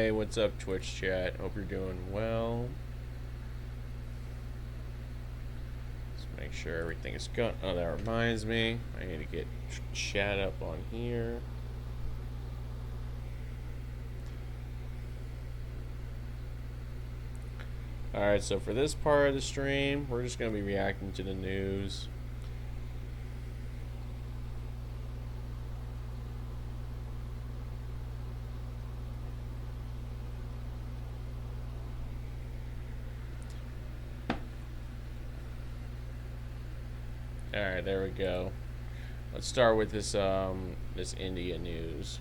Hey, what's up, Twitch chat? Hope you're doing well. Let's make sure everything is good. Oh, that reminds me. I need to get chat up on here. Alright, so for this part of the stream, we're just going to be reacting to the news. Alright, there we go. Let's start with this this India news.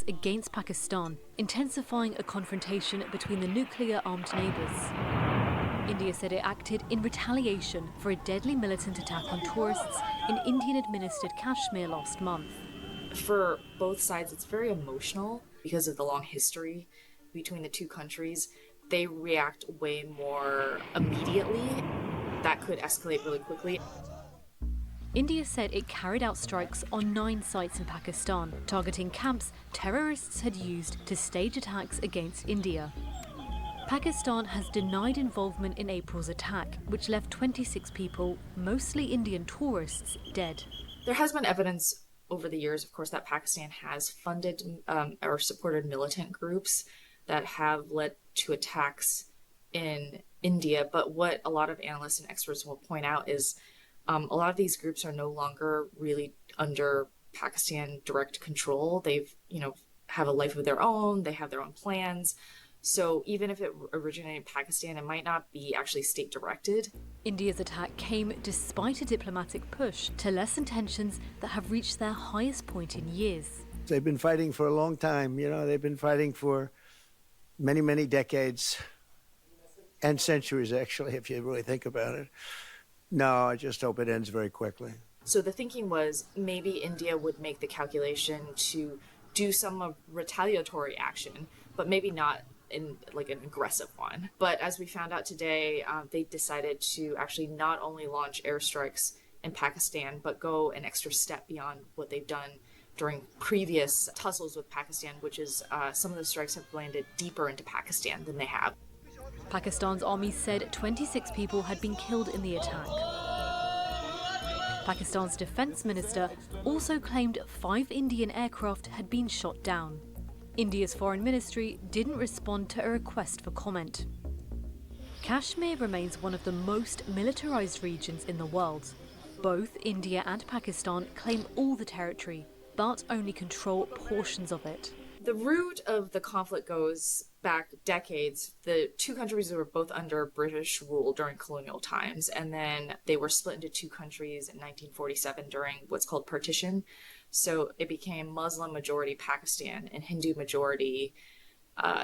Against Pakistan, intensifying a confrontation between the nuclear-armed neighbours. India said it acted in retaliation for a deadly militant attack on tourists in Indian-administered Kashmir last month. For both sides, it's very emotional because of the long history between the two countries. They react way more immediately. That could escalate really quickly. India said it carried out strikes on 9 sites in Pakistan, targeting camps terrorists had used to stage attacks against India. Pakistan has denied involvement in April's attack, which left 26 people, mostly Indian tourists, dead. There has been evidence over the years, of course, that Pakistan has funded or supported militant groups that have led to attacks in India. But what a lot of analysts and experts will point out is a lot of these groups are no longer really under Pakistan direct control. They've, have a life of their own. They have their own plans. So even if it originated in Pakistan, it might not be actually state directed. India's attack came despite a diplomatic push to lessen tensions that have reached their highest point in years. They've been fighting for a long time. They've been fighting for many, many decades and centuries, actually, if you really think about it. No, I just hope it ends very quickly. So the thinking was maybe India would make the calculation to do some retaliatory action, but maybe not in like an aggressive one. But as we found out today, they decided to actually not only launch airstrikes in Pakistan, but go an extra step beyond what they've done during previous tussles with Pakistan, which is some of the strikes have landed deeper into Pakistan than they have. Pakistan's army said 26 people had been killed in the attack. Pakistan's defense minister also claimed 5 Indian aircraft had been shot down. India's foreign ministry didn't respond to a request for comment. Kashmir remains one of the most militarized regions in the world. Both India and Pakistan claim all the territory, but only control portions of it. The root of the conflict goes back decades. The two countries were both under British rule during colonial times, and then they were split into two countries in 1947 during what's called partition. So it became Muslim majority Pakistan and Hindu majority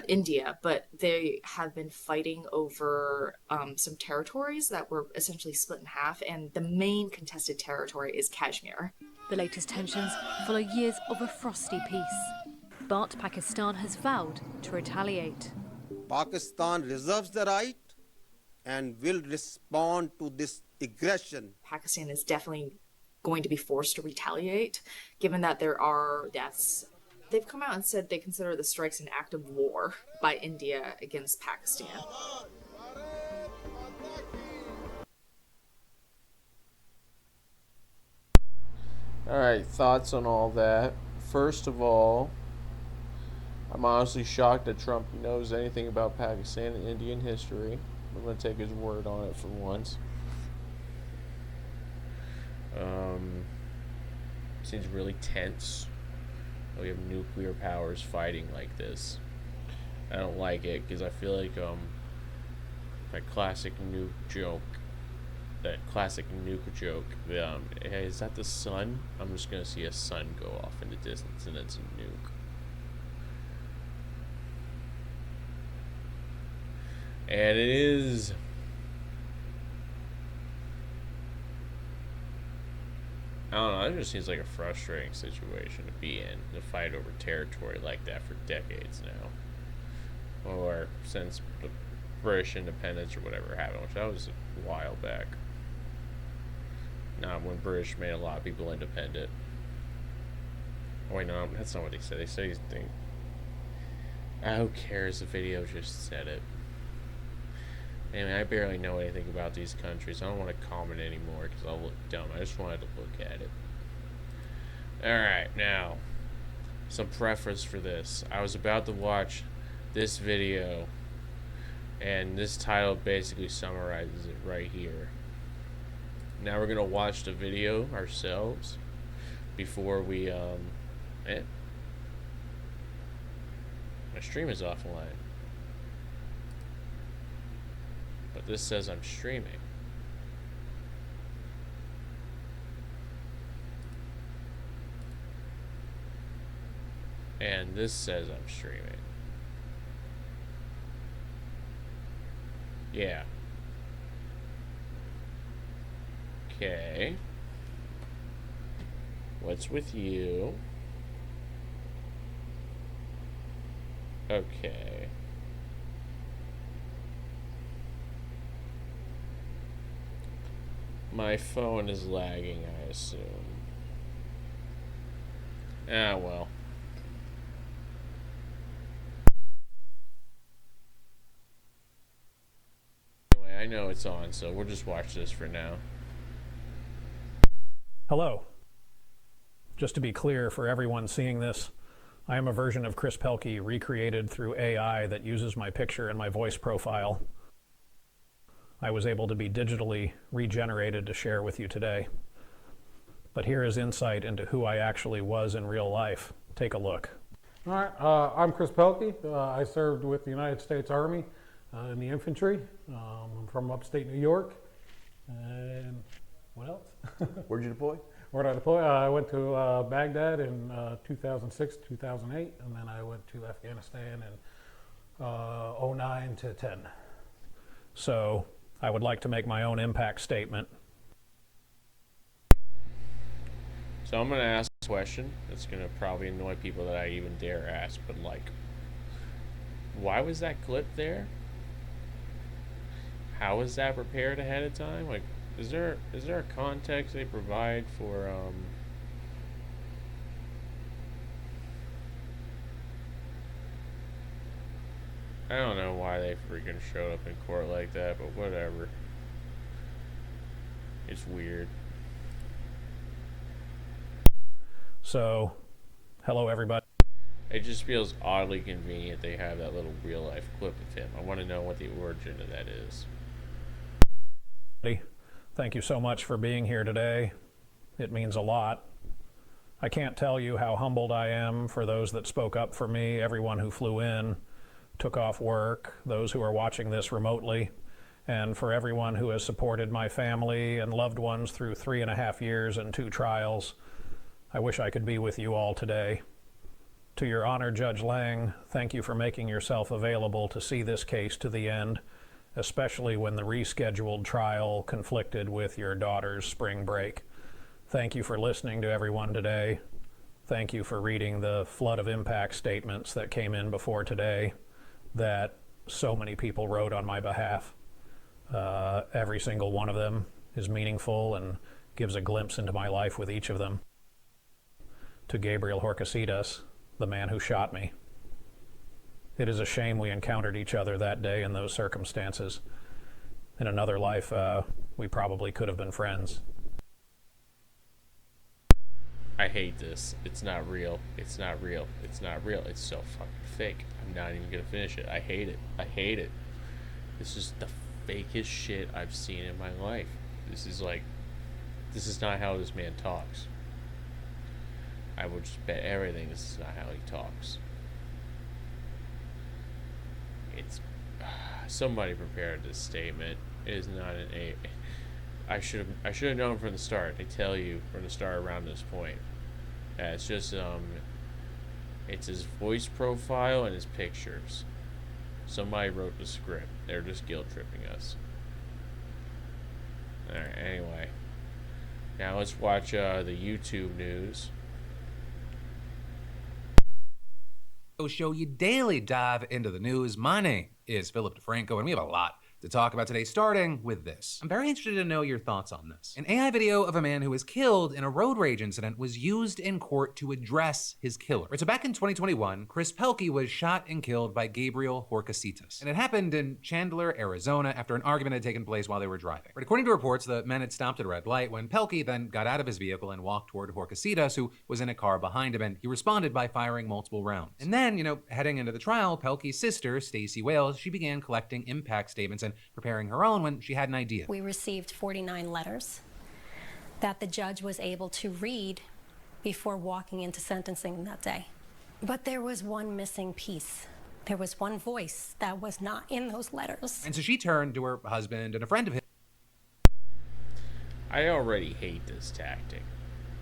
India, but they have been fighting over some territories that were essentially split in half, and the main contested territory is Kashmir. The latest tensions follow years of a frosty peace. But Pakistan has vowed to retaliate. Pakistan reserves the right and will respond to this aggression. Pakistan is definitely going to be forced to retaliate, given that there are deaths. They've come out and said they consider the strikes an act of war by India against Pakistan. Alright, thoughts on all that. First of all, I'm honestly shocked that Trump knows anything about Pakistan and Indian history. I'm going to take his word on it for once. Seems really tense. We have nuclear powers fighting like this. I don't like it because I feel like that classic nuke joke. Hey, is that the sun? I'm just going to see a sun go off in the distance and it's a nuke. And it is. I don't know, it just seems like a frustrating situation to be in, to fight over territory like that for decades now. Or since the British independence or whatever happened, which that was a while back. Not when British made a lot of people independent. Oh wait, no, that's not what they said. They said Who cares? The video just said it. Anyway, I barely know anything about these countries. I don't want to comment anymore because I'll look dumb. I just wanted to look at it. Alright, now, some preface for this. I was about to watch this video, and this title basically summarizes it right here. Now we're going to watch the video ourselves before we, my stream is offline. But this says I'm streaming. And this says I'm streaming. Yeah. Okay. What's with you? Okay. My phone is lagging, I assume. Ah, well. Anyway, I know it's on, so we'll just watch this for now. Hello. Just to be clear for everyone seeing this, I am a version of Chris Pelkey recreated through AI that uses my picture and my voice profile. I was able to be digitally regenerated to share with you today. But here is insight into who I actually was in real life. Take a look. All right, I'm Chris Pelkey. I served with the United States Army in the infantry. I'm from upstate New York. And what else? Where'd you deploy? Where'd I deploy? I went to Baghdad in 2006, 2008, and then I went to Afghanistan in 09 to 10. So I would like to make my own impact statement. So I'm going to ask a question that's going to probably annoy people that I even dare ask, but like, why was that clip there? How was that prepared ahead of time? Like, is there a context they provide for I don't know why they freaking showed up in court like that, but whatever. It's weird. So, hello everybody. It just feels oddly convenient they have that little real life clip of him. I want to know what the origin of that is. Thank you so much for being here today. It means a lot. I can't tell you how humbled I am for those that spoke up for me, everyone who flew in, took off work, those who are watching this remotely, and for everyone who has supported my family and loved ones through 3.5 years and 2 trials. I wish I could be with you all today. To Your Honor, Judge Lang, thank you for making yourself available to see this case to the end, especially when the rescheduled trial conflicted with your daughter's spring break. Thank you for listening to everyone today. Thank you for reading the flood of impact statements that came in before today that so many people wrote on my behalf. Every single one of them is meaningful and gives a glimpse into my life with each of them. To Gabriel Horcasitas, the man who shot me. It is a shame we encountered each other that day in those circumstances. In another life, we probably could have been friends. I hate this. It's not real. It's not real. It's not real. It's so fucking fake. I'm not even gonna finish it. I hate it. I hate it. This is the fakest shit I've seen in my life. This is not how this man talks. I would just bet everything this is not how he talks. It's somebody prepared this statement. It is not an A. I should have known from the start. They tell you from the start around this point. It's just it's his voice profile and his pictures. Somebody wrote the script. They're just guilt tripping us. Alright, anyway. Now let's watch the YouTube news. Show you daily dive into the news. My name is Philip DeFranco, and we have a lot to talk about today, starting with this. I'm very interested to know your thoughts on this. An AI video of a man who was killed in a road rage incident was used in court to address his killer. So back in 2021, Chris Pelkey was shot and killed by Gabriel Horcasitas. And it happened in Chandler, Arizona, after an argument had taken place while they were driving. But according to reports, the men had stopped at a red light when Pelkey then got out of his vehicle and walked toward Horcasitas, who was in a car behind him, and he responded by firing multiple rounds. And then, heading into the trial, Pelkey's sister, Stacey Wales, she began collecting impact statements and preparing her own when she had an idea. We received 49 letters that the judge was able to read before walking into sentencing that day. But there was one missing piece. There was one voice that was not in those letters. And so she turned to her husband and a friend of his. I already hate this tactic.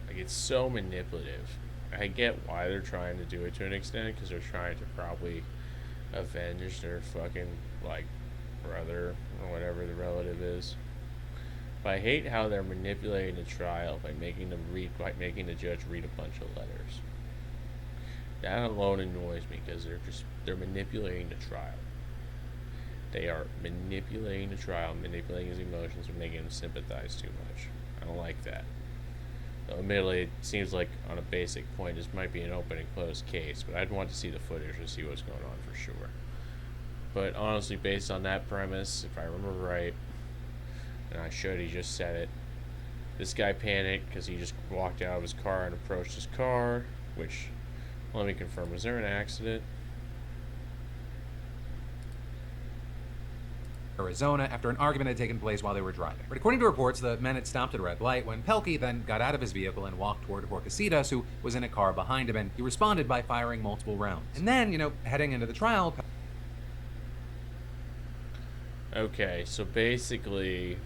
Like, it's so manipulative. I get why they're trying to do it to an extent, because they're trying to probably avenge their fucking, brother or whatever the relative is. But I hate how they're manipulating the trial by making the judge read a bunch of letters. That alone annoys me, because they're manipulating the trial. They are manipulating the trial, manipulating his emotions, and making him sympathize too much. I don't like that. Though admittedly, it seems like on a basic point, this might be an open and closed case, but I'd want to see the footage to see what's going on for sure. But honestly, based on that premise, if I remember right, and I should, he just said it, this guy panicked because he just walked out of his car and approached his car, which, let me confirm, was there an accident? Arizona, after an argument had taken place while they were driving. But according to reports, the men had stopped at a red light when Pelkey then got out of his vehicle and walked toward Horcasitas, who was in a car behind him, and he responded by firing multiple rounds. And then, heading into the trial. Okay, so basically,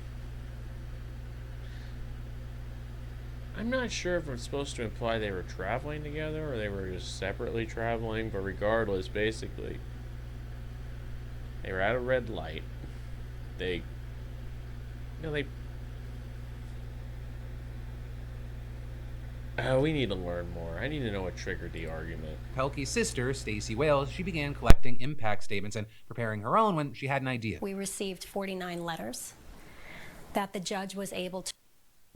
I'm not sure if it's supposed to imply they were traveling together or they were just separately traveling, but regardless, basically, they were at a red light. We need to learn more. I need to know what triggered the argument. Pelkey's sister, Stacey Wales, she began collecting impact statements and preparing her own when she had an idea. We received 49 letters that the judge was able to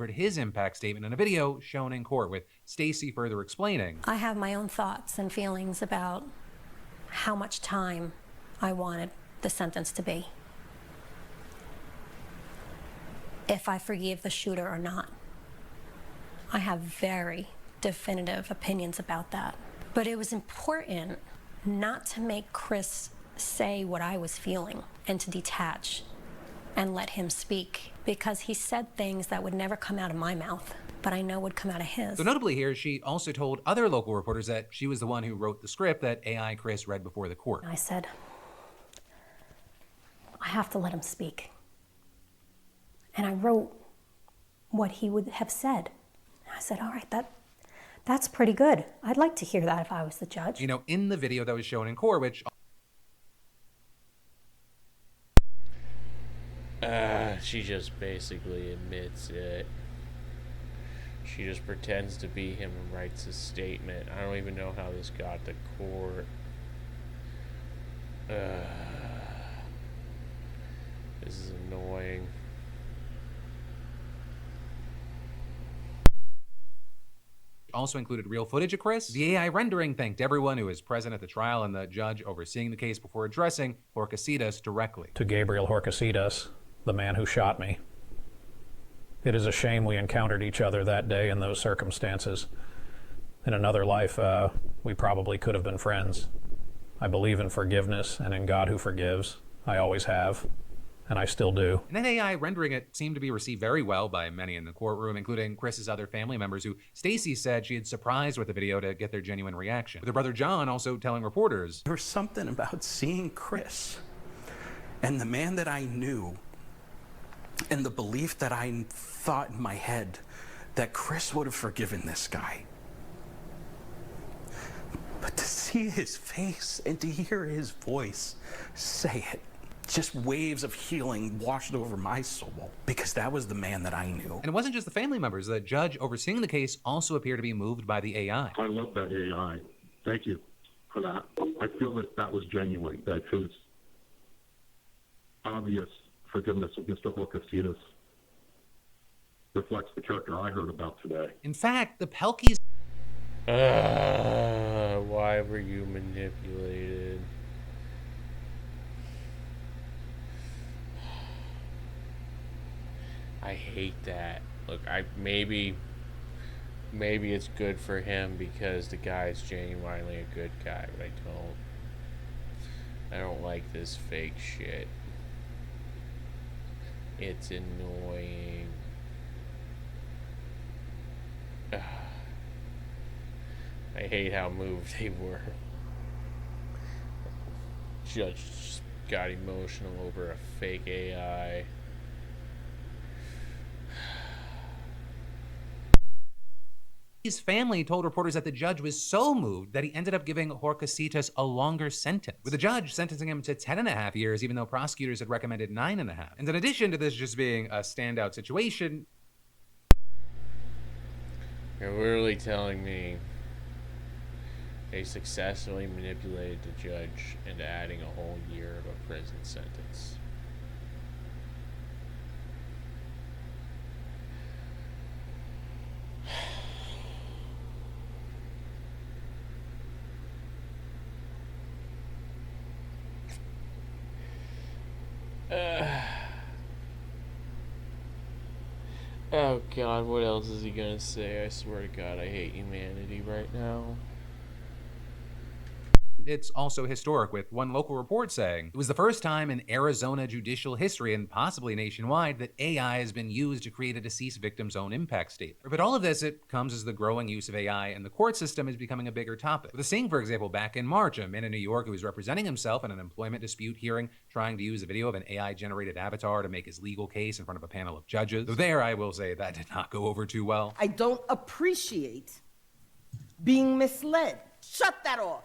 his impact statement in a video shown in court, with Stacey further explaining. I have my own thoughts and feelings about how much time I wanted the sentence to be. If I forgive the shooter or not. I have very definitive opinions about that. But it was important not to make Chris say what I was feeling and to detach and let him speak, because he said things that would never come out of my mouth, but I know would come out of his. So notably here, she also told other local reporters that she was the one who wrote the script that AI Chris read before the court. I said, I have to let him speak. And I wrote what he would have said. I said, all right, that's pretty good. I'd like to hear that if I was the judge. In the video that was shown in court, which... She just basically admits it. She just pretends to be him and writes a statement. I don't even know how this got to court. This is annoying. Also included real footage of Chris. The AI rendering thanked everyone who was present at the trial and the judge overseeing the case before addressing Horcasitas directly. To Gabriel Horcasitas, the man who shot me. It is a shame we encountered each other that day in those circumstances. In another life, we probably could have been friends. I believe in forgiveness and in God who forgives. I always have, and I still do. And that AI rendering it seemed to be received very well by many in the courtroom, including Chris's other family members, who Stacey said she had surprised with the video to get their genuine reaction. With her brother John also telling reporters, there was something about seeing Chris and the man that I knew, and the belief that I thought in my head that Chris would have forgiven this guy. But to see his face and to hear his voice say it, just waves of healing washed over my soul, because that was the man that I knew. And it wasn't just the family members. The judge overseeing the case also appeared to be moved by the AI. I love that AI. Thank you for that. I feel that was genuine, that it was obvious forgiveness of Mr. Horcasitas reflects the character I heard about today. In fact, the Pelkeys why were you manipulated? I hate that. Look, maybe it's good for him because the guy's genuinely a good guy, but I don't like this fake shit. It's annoying. I hate how moved they were. Judge just got emotional over a fake AI. His family told reporters that the judge was so moved that he ended up giving Horcasitas a longer sentence, with the judge sentencing him to 10.5 years, even though prosecutors had recommended 9.5. And in addition to this just being a standout situation, you're literally telling me they successfully manipulated the judge into adding a whole year of a prison sentence. Oh God, what else is he gonna say? I swear to God, I hate humanity right now. it's also historic, with one local report saying it was the first time in Arizona judicial history, and possibly nationwide, that AI has been used to create a deceased victim's own impact statement. But all of this, it comes as the growing use of AI in the court system is becoming a bigger topic. With a Singh, for example, back in March, a man in New York who was representing himself in an employment dispute hearing, trying to use a video of an AI-generated avatar to make his legal case in front of a panel of judges. Though there, I will say, that did not go over too well. I don't appreciate being misled. Shut that off.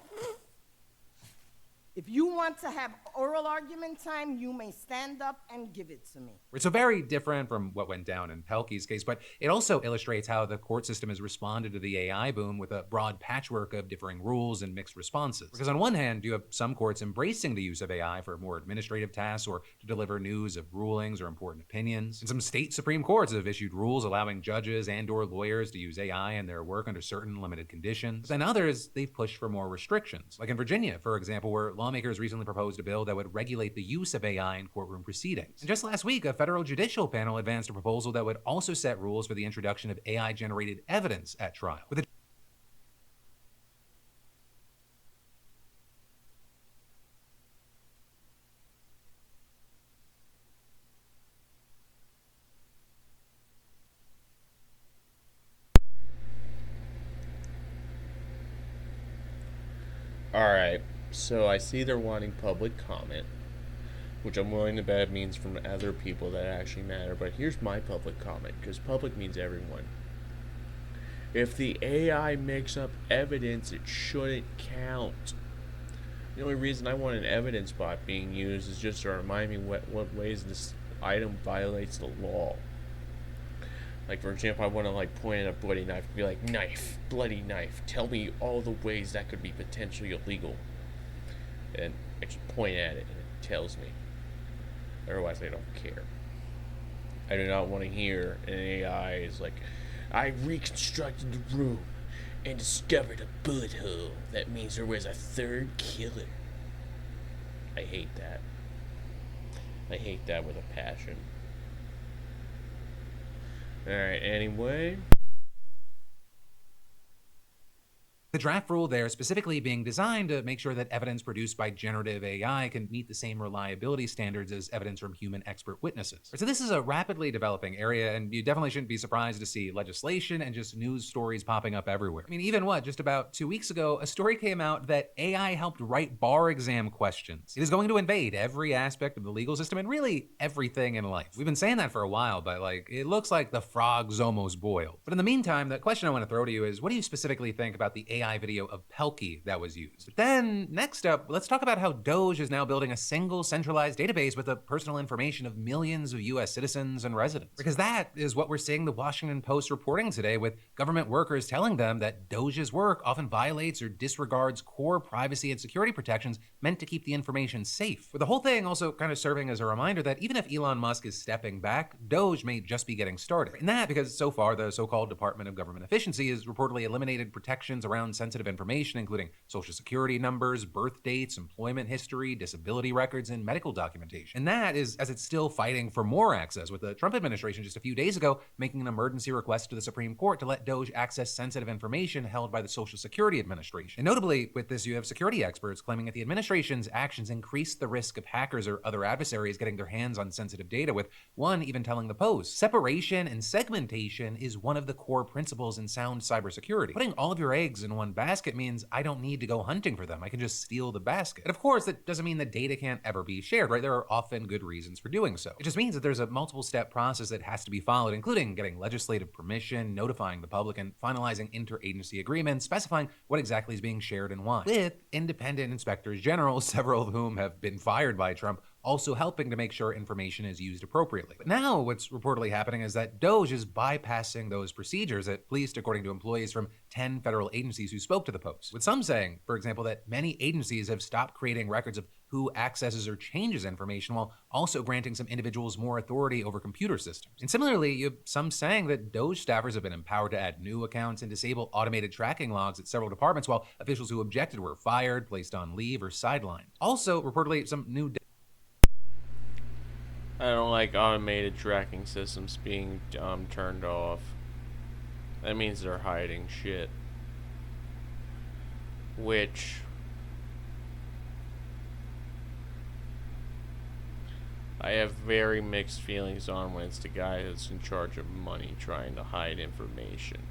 If you want to have oral argument time, you may stand up and give it to me. So very different from what went down in Pelkey's case, but it also illustrates how the court system has responded to the AI boom with a broad patchwork of differing rules and mixed responses. Because on one hand, you have some courts embracing the use of AI for more administrative tasks or to deliver news of rulings or important opinions. And some state Supreme Courts have issued rules allowing judges and/or lawyers to use AI in their work under certain limited conditions. But then others, they've pushed for more restrictions. Like in Virginia, for example, where lawmakers recently proposed a bill that would regulate the use of AI in courtroom proceedings. And just last week, a federal judicial panel advanced a proposal that would also set rules for the introduction of AI-generated evidence at trial. With Alright, so I see they're wanting public comment, which I'm willing to bet means from other people that actually matter, but here's my public comment, because public means everyone. If the AI makes up evidence, it shouldn't count. The only reason I want an evidence bot being used is just to remind me what ways this item violates the law. Like, for example, I want to, like, point at a bloody knife and be like, knife, bloody knife, tell me all the ways that could be potentially illegal. And I just point at it and it tells me. Otherwise, I don't care. I do not want to hear an AI is like, I reconstructed the room and discovered a bullet hole. That means there was a third killer. I hate that. I hate that with a passion. Alright, anyway. the draft rule there specifically being designed to make sure that evidence produced by generative AI can meet the same reliability standards as evidence from human expert witnesses. So this is a rapidly developing area, and you definitely shouldn't be surprised to see legislation and just news stories popping up everywhere. I mean, even just about 2 weeks ago, a story came out that AI helped write bar exam questions. It is going to invade every aspect of the legal system and really everything in life. We've been saying that for a while, but it looks like the frog's almost boiled. But in the meantime, the question I want to throw to you is, what do you specifically think about the AI video of Pelkey that was used. But then, next up, let's talk about how Doge is now building a single centralized database with the personal information of millions of US citizens and residents. Because that is what we're seeing the Washington Post reporting today, with government workers telling them that Doge's work often violates or disregards core privacy and security protections meant to keep the information safe. With the whole thing also kind of serving as a reminder that even if Elon Musk is stepping back, Doge may just be getting started. And that because so far the so-called Department of Government Efficiency has reportedly eliminated protections around sensitive information, including social security numbers, birth dates, employment history, disability records, and medical documentation. And that is as it's still fighting for more access, with the Trump administration just a few days ago making an emergency request to the Supreme Court to let Doge access sensitive information held by the Social Security Administration. And notably, with this, you have security experts claiming that the administration's actions increase the risk of hackers or other adversaries getting their hands on sensitive data, with one even telling the Post, separation and segmentation is one of the core principles in sound cybersecurity. Putting all of your eggs in one basket means I don't need to go hunting for them. I can just steal the basket. And of course, that doesn't mean that data can't ever be shared, right? There are often good reasons for doing so. It just means that there's a multiple step process that has to be followed, including getting legislative permission, notifying the public, and finalizing interagency agreements specifying what exactly is being shared and why. With independent inspectors general, several of whom have been fired by Trump, also helping to make sure information is used appropriately. But now what's reportedly happening is that Doge is bypassing those procedures, at least according to employees from 10 federal agencies who spoke to the Post. With some saying, for example, that many agencies have stopped creating records of who accesses or changes information, while also granting some individuals more authority over computer systems. And similarly, you have some saying that Doge staffers have been empowered to add new accounts and disable automated tracking logs at several departments, while officials who objected were fired, placed on leave, or sidelined. Also, reportedly, some new I don't like automated tracking systems being turned off. That means they're hiding shit. Which I have very mixed feelings on when it's the guy that's in charge of money trying to hide information.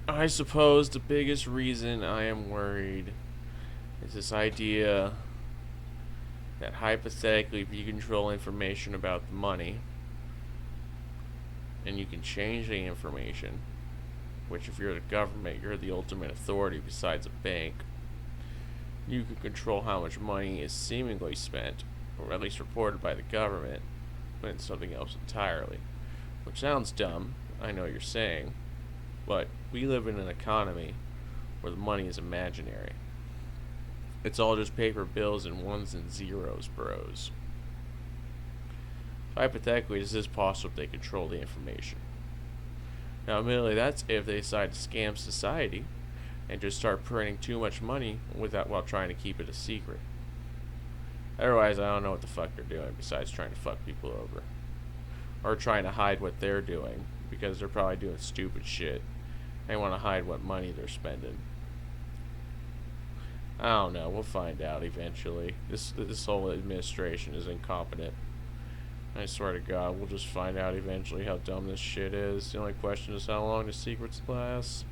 I suppose the biggest reason I am worried is this idea that hypothetically if you control information about the money and you can change the information, which if you're the government, you're the ultimate authority besides a bank, you can control how much money is seemingly spent, or at least reported by the government, when it's something else entirely. Which sounds dumb, I know you're saying, but we live in an economy where the money is imaginary. It's all just paper bills and ones and zeros, bros. Hypothetically, is this possible if they control the information? Now, admittedly, that's if they decide to scam society and just start printing too much money while trying to keep it a secret. Otherwise, I don't know what the fuck they're doing besides trying to fuck people over. Or trying to hide what they're doing, because they're probably doing stupid shit. They want to hide what money they're spending. I don't know. We'll find out eventually. This whole administration is incompetent. I swear to God, we'll just find out eventually how dumb this shit is. The only question is how long the secrets last.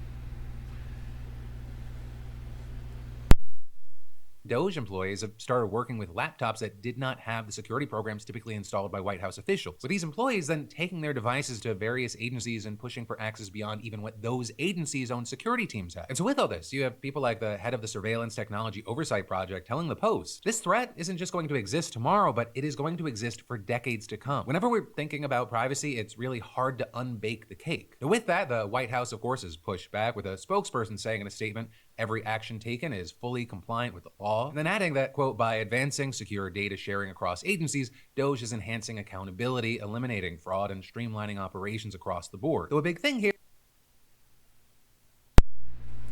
Doge employees have started working with laptops that did not have the security programs typically installed by White House officials, with these employees then taking their devices to various agencies and pushing for access beyond even what those agencies' own security teams have. And so with all this, you have people like the head of the Surveillance Technology Oversight Project telling the Post, this threat isn't just going to exist tomorrow, but it is going to exist for decades to come. Whenever we're thinking about privacy, it's really hard to unbake the cake. Now with that, the White House, of course, has pushed back, with a spokesperson saying in a statement, every action taken is fully compliant with the law. And then adding that, quote, by advancing secure data sharing across agencies, Doge is enhancing accountability, eliminating fraud, and streamlining operations across the board. Though a big thing here.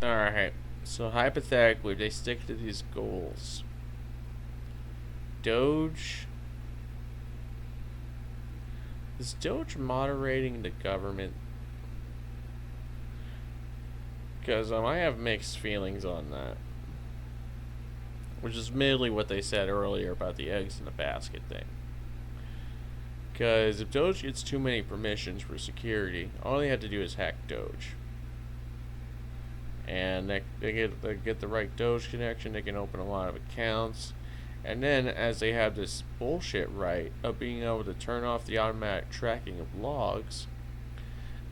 Alright, so hypothetically, if they stick to these goals, Doge. Is Doge moderating the government? Because I have mixed feelings on that. Which is merely what they said earlier about the eggs in the basket thing. Because if Doge gets too many permissions for security, all they have to do is hack Doge. And they get the right Doge connection, they can open a lot of accounts. And then, as they have this bullshit right of being able to turn off the automatic tracking of logs,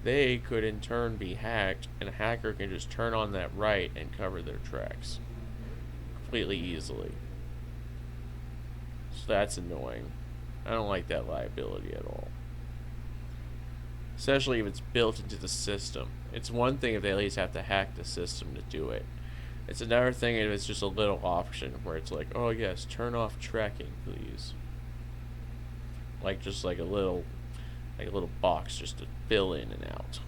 they could in turn be hacked, and a hacker can just turn on that right and cover their tracks completely easily. So that's annoying. I don't like that liability at all. Especially if it's built into the system. It's one thing if they at least have to hack the system to do it. It's another thing if it's just a little option where it's like, oh yes, turn off tracking, please. Like just like a little box just to fill in and out.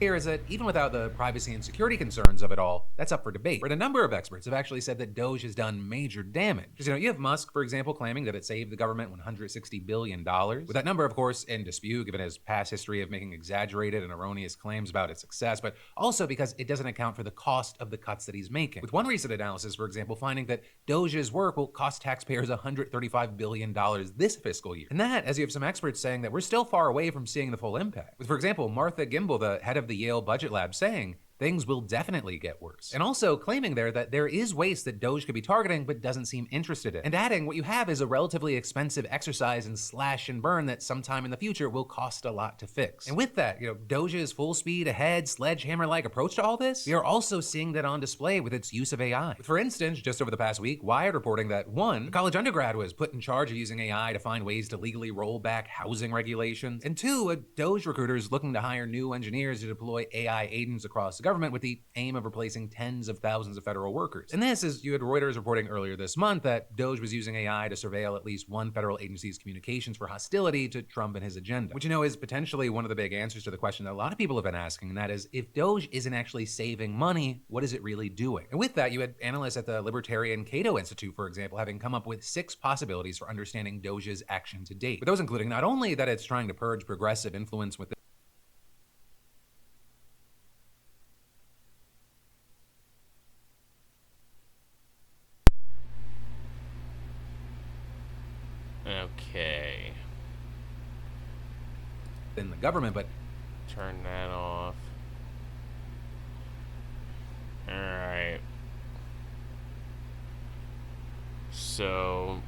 Here is that even without the privacy and security concerns of it all, that's up for debate. But a number of experts have actually said that Doge has done major damage. Because, you have Musk, for example, claiming that it saved the government $160 billion. With that number, of course, in dispute, given his past history of making exaggerated and erroneous claims about its success, but also because it doesn't account for the cost of the cuts that he's making. With one recent analysis, for example, finding that Doge's work will cost taxpayers $135 billion this fiscal year. And that, as you have some experts saying that we're still far away from seeing the full impact. With, for example, Martha Gimbel, the head of the Yale Budget Lab, saying things will definitely get worse. And also claiming there that there is waste that Doge could be targeting but doesn't seem interested in. And adding what you have is a relatively expensive exercise in slash and burn that sometime in the future will cost a lot to fix. And with that, Doge's full speed ahead, sledgehammer-like approach to all this, we are also seeing that on display with its use of AI. For instance, just over the past week, Wired reporting that one, a college undergrad was put in charge of using AI to find ways to legally roll back housing regulations, and two, a Doge recruiter is looking to hire new engineers to deploy AI agents across the government with the aim of replacing tens of thousands of federal workers. And this is, you had Reuters reporting earlier this month that Doge was using AI to surveil at least one federal agency's communications for hostility to Trump and his agenda, which is potentially one of the big answers to the question that a lot of people have been asking, and that is, if Doge isn't actually saving money, what is it really doing? And with that, you had analysts at the Libertarian Cato Institute, for example, having come up with 6 possibilities for understanding Doge's action to date. With those including not only that it's trying to purge progressive influence with Okay. in the government, but Turn that off. Alright. So,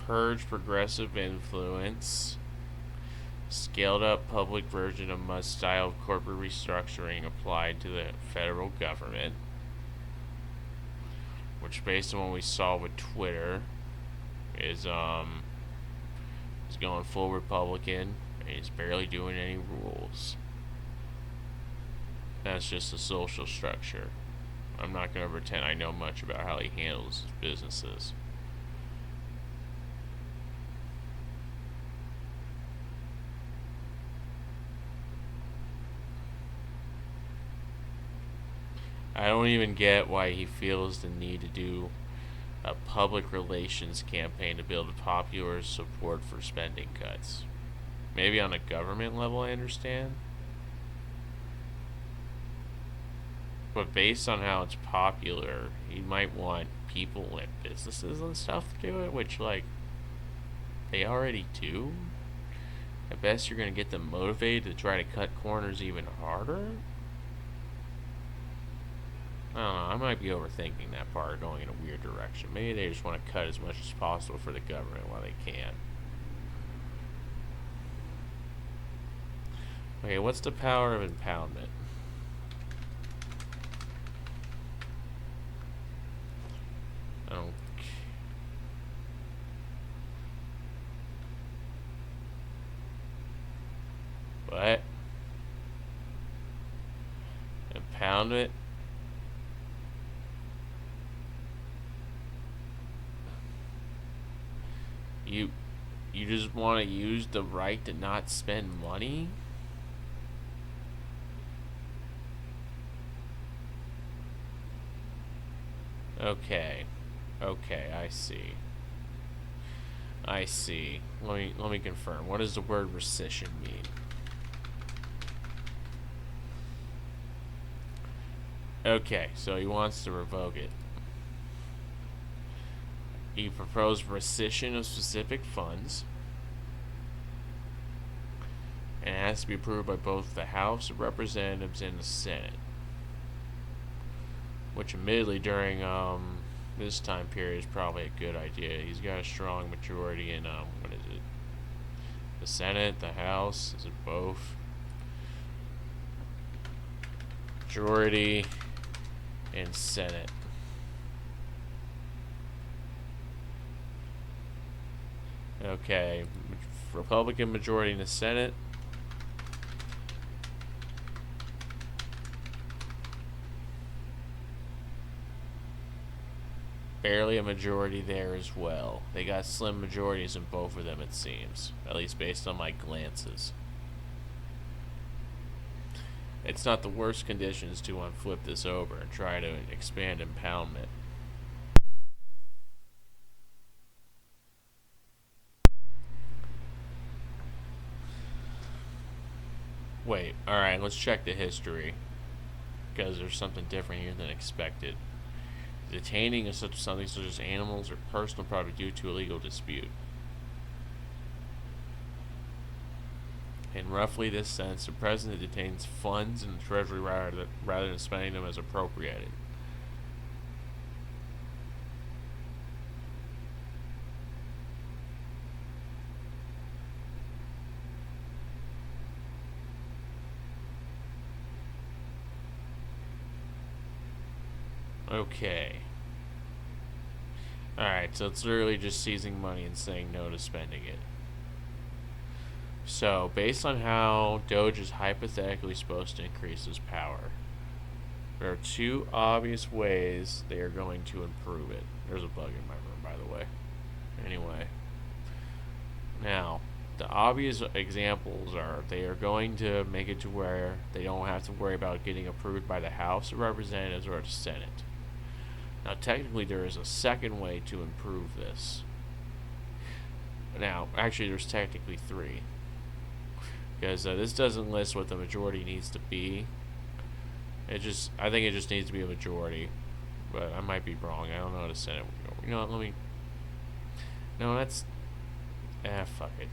purge progressive influence. Scaled up public version of Musk's style of corporate restructuring applied to the federal government. Which, based on what we saw with Twitter, is going full Republican, and he's barely doing any rules. That's just the social structure. I'm not going to pretend I know much about how he handles his businesses. I don't even get why he feels the need to do a public relations campaign to build popular support for spending cuts. Maybe on a government level I understand. But based on how it's popular, he might want people and businesses and stuff to do it, which, they already do. At best, you're going to get them motivated to try to cut corners even harder. I don't know, I might be overthinking that part, going in a weird direction. Maybe they just want to cut as much as possible for the government while they can. Okay, what's the power of impoundment? Okay. What? Impound it? You just want to use the right to not spend money? Okay, I see. Let me confirm. What does the word rescission mean? Okay, so he wants to revoke it. He proposed rescission of specific funds, and it has to be approved by both the House of Representatives and the Senate. Which, admittedly, during this time period is probably a good idea. He's got a strong majority in, what is it? The Senate, the House, is it both? Majority in Senate. Okay, Republican majority in the Senate. Barely a majority there as well. They got slim majorities in both of them, it seems. At least based on my glances. It's not the worst conditions to flip this over and try to expand impoundment. Wait, alright, let's check the history. Because there's something different here than expected. Detaining of something such as animals or personal property due to a legal dispute. In roughly this sense, the president detains funds in the treasury rather than spending them as appropriated. Okay. Alright, so it's literally just seizing money and saying no to spending it. So, based on how Doge is hypothetically supposed to increase his power, there are two obvious ways they are going to improve it. There's a bug in my room, by the way. Anyway. Now, the obvious examples are they are going to make it to where they don't have to worry about getting approved by the House of Representatives or the Senate. Now, technically, there is a second way to improve this. Now, actually, there's technically three. Because this doesn't list what the majority needs to be. I think it just needs to be a majority. But I might be wrong. I don't know how the Senate would go. You know what, let me... No, that's... fuck it.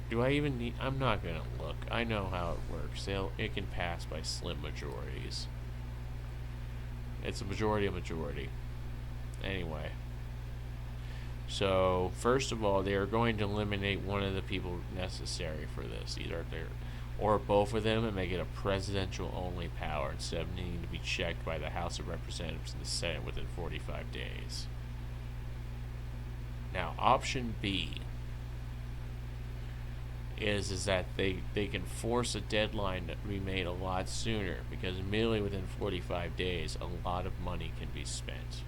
Do I even need... I'm not gonna look. I know how it works. It can pass by slim majorities. It's a majority of majority. Anyway. So, first of all, they are going to eliminate one of the people necessary for this. Either they're... or both of them and make it a presidential-only power instead of needing to be checked by the House of Representatives and the Senate within 45 days. Now, option B is that they can force a deadline to be made a lot sooner, because immediately within 45 days, a lot of money can be spent.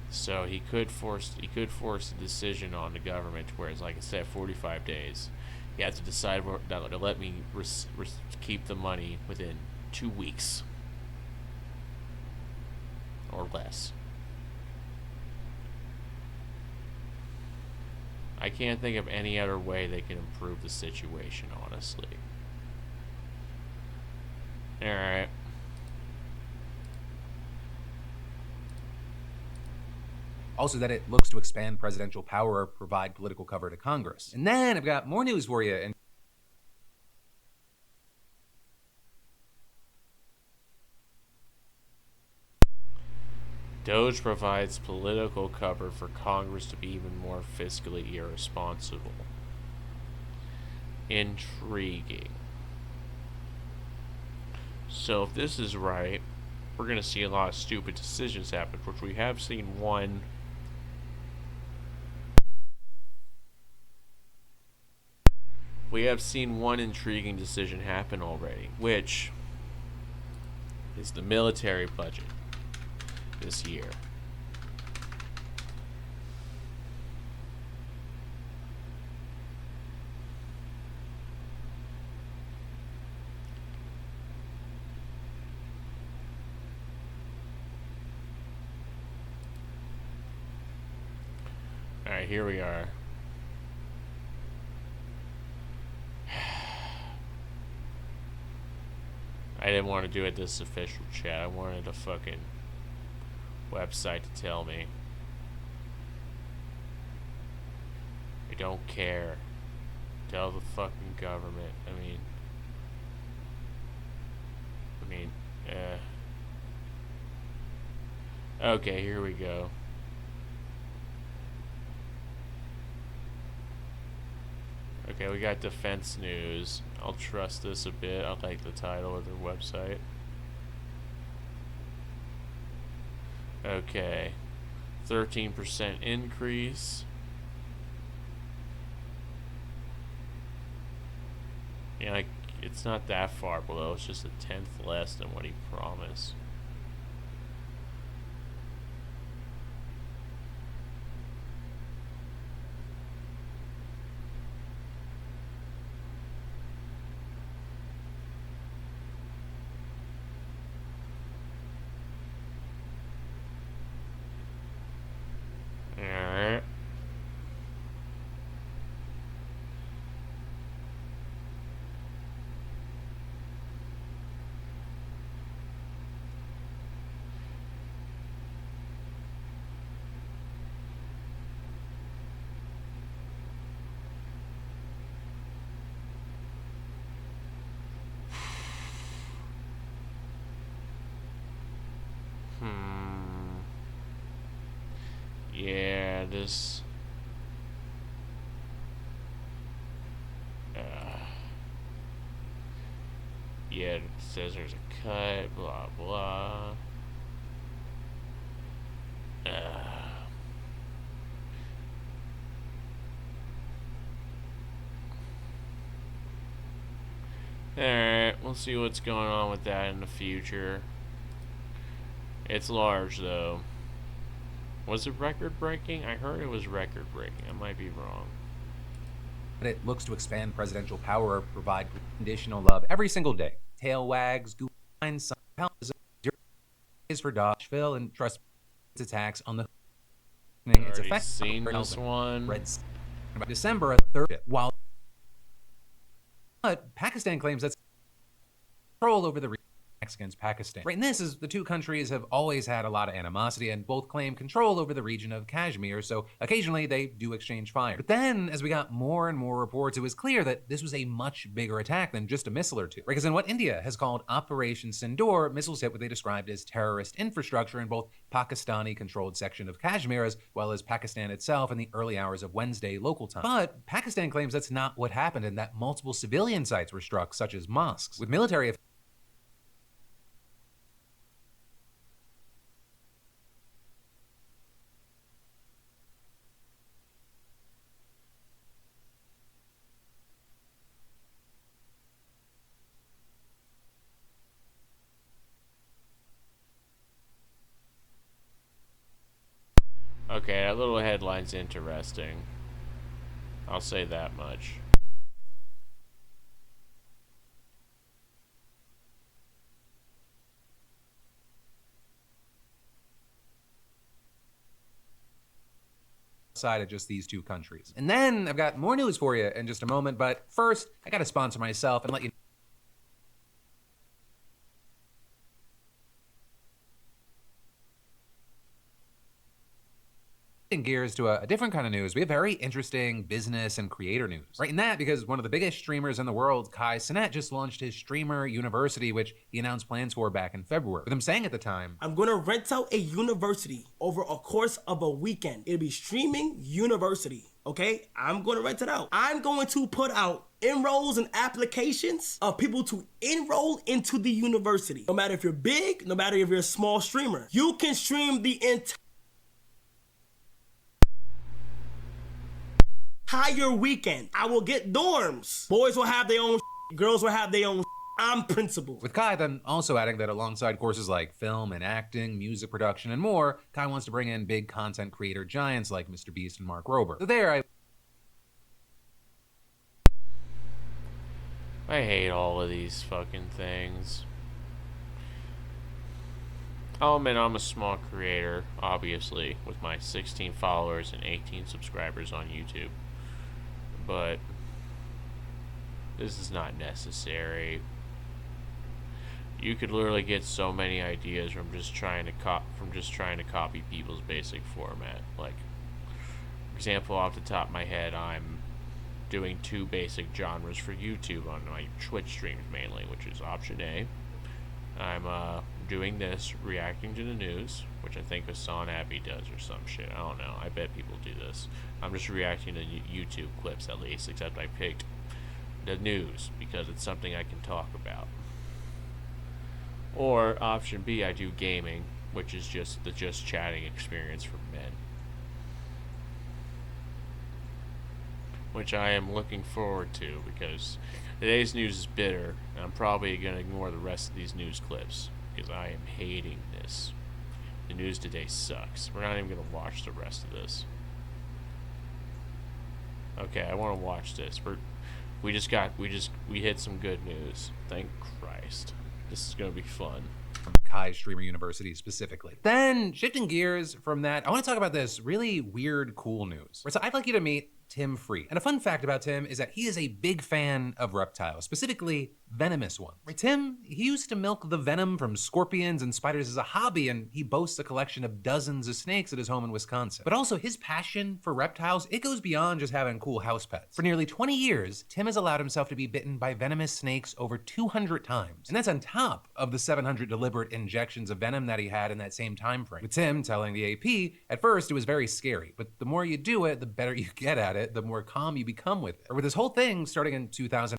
So he could force a decision on the government, whereas, like I said, 45 days. You have to decide to let me keep the money within 2 weeks or less. I can't think of any other way they can improve the situation, honestly. Alright. Also that it looks to expand presidential power or provide political cover to Congress. And then I've got more news for you. And Doge provides political cover for Congress to be even more fiscally irresponsible. Intriguing. So if this is right, we're going to see a lot of stupid decisions happen, which we have seen one. We have seen one intriguing decision happen already, which is the military budget this year. Alright, here we are. I didn't want to do it this official chat. I wanted a fucking website to tell me. I don't care. Tell the fucking government. I mean, Okay, here we go. Okay, we got defense news. I'll trust this a bit. I like the title of their website. Okay. 13% increase. Yeah, like, it's not that far below. It's just a tenth less than what he promised. Alright. Yeah, this. Yeah, it says there's a cut, blah, blah. Alright, we'll see what's going on with that in the future. It's large, though. Was it record-breaking? I heard it was record-breaking. I might be wrong. But it looks to expand presidential power, provide conditional love every single day. Tail wags, Google finds some is for Dodgeville, and trust its attacks on the it's effective. Seen this one. By December 3rd, while but Pakistan claims that's control over the against Pakistan. Right, and this is the two countries have always had a lot of animosity and both claim control over the region of Kashmir, so occasionally they do exchange fire. But then, as we got more and more reports, it was clear that this was a much bigger attack than just a missile or two. Right, because in what India has called Operation Sindoor, missiles hit what they described as terrorist infrastructure in both Pakistani-controlled section of Kashmir as well as Pakistan itself in the early hours of Wednesday local time. But Pakistan claims that's not what happened and that multiple civilian sites were struck, such as mosques, with military Okay, that little headline's interesting. I'll say that much. outside of just these two countries. And then I've got more news for you in just a moment, but first, I gotta sponsor myself and let you gears to a different kind of news. We have very interesting business and creator news. Right in that, because one of the biggest streamers in the world, Kai Cenat, just launched his Streamer University, which he announced plans for back in February. With him saying at the time, I'm gonna rent out a university over a course of a weekend. It'll be Streaming University, okay? I'm gonna rent it out. I'm going to put out enrolls and applications of people to enroll into the university. No matter if you're big, no matter if you're a small streamer, you can stream the entire weekend. I will get dorms. Boys will have their own, girls will have their own. I'm principal. With Kai then also adding that alongside courses like film and acting, music production, and more, Kai wants to bring in big content creator giants like Mr. Beast and Mark Rober. So there, I hate all of these fucking things. I'll admit I'm a small creator, obviously, with my 16 followers and 18 subscribers on YouTube. But this is not necessary. You could literally get so many ideas from just trying to copy people's basic format. Like, for example, off the top of my head, I'm doing 2 basic genres for YouTube on my Twitch streams mainly, which is option A, I'm doing this, reacting to the news, which I think Hassan Abbey does or some shit. I don't know. I bet people do this. I'm just reacting to YouTube clips at least, except I picked the news because it's something I can talk about. Or option B, I do gaming, which is just the just chatting experience for men, which I am looking forward to because today's news is bitter, and I'm probably going to ignore the rest of these news clips because I am hating this. The news today sucks. We're not even going to watch the rest of this. Okay, I want to watch this. We hit some good news. Thank Christ. This is going to be fun. From Kai Streamer University specifically. Then, shifting gears from that, I want to talk about this really weird, cool news. So I'd like you to meet Tim Free. And a fun fact about Tim is that he is a big fan of reptiles, specifically venomous ones. Right, Tim, he used to milk the venom from scorpions and spiders as a hobby, and he boasts a collection of dozens of snakes at his home in Wisconsin. But also his passion for reptiles, it goes beyond just having cool house pets. For nearly 20 years, Tim has allowed himself to be bitten by venomous snakes over 200 times. And that's on top of the 700 deliberate injections of venom that he had in that same time frame. With Tim telling the AP, at first it was very scary, but the more you do it, the better you get at it, the more calm you become with it. Or with this whole thing starting in 2000.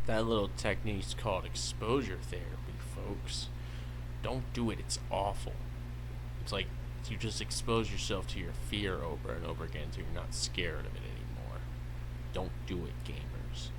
That little technique's called exposure therapy, folks. Don't do it, it's awful. It's like you just expose yourself to your fear over and over again until you're not scared of it anymore. Don't do it, gamers.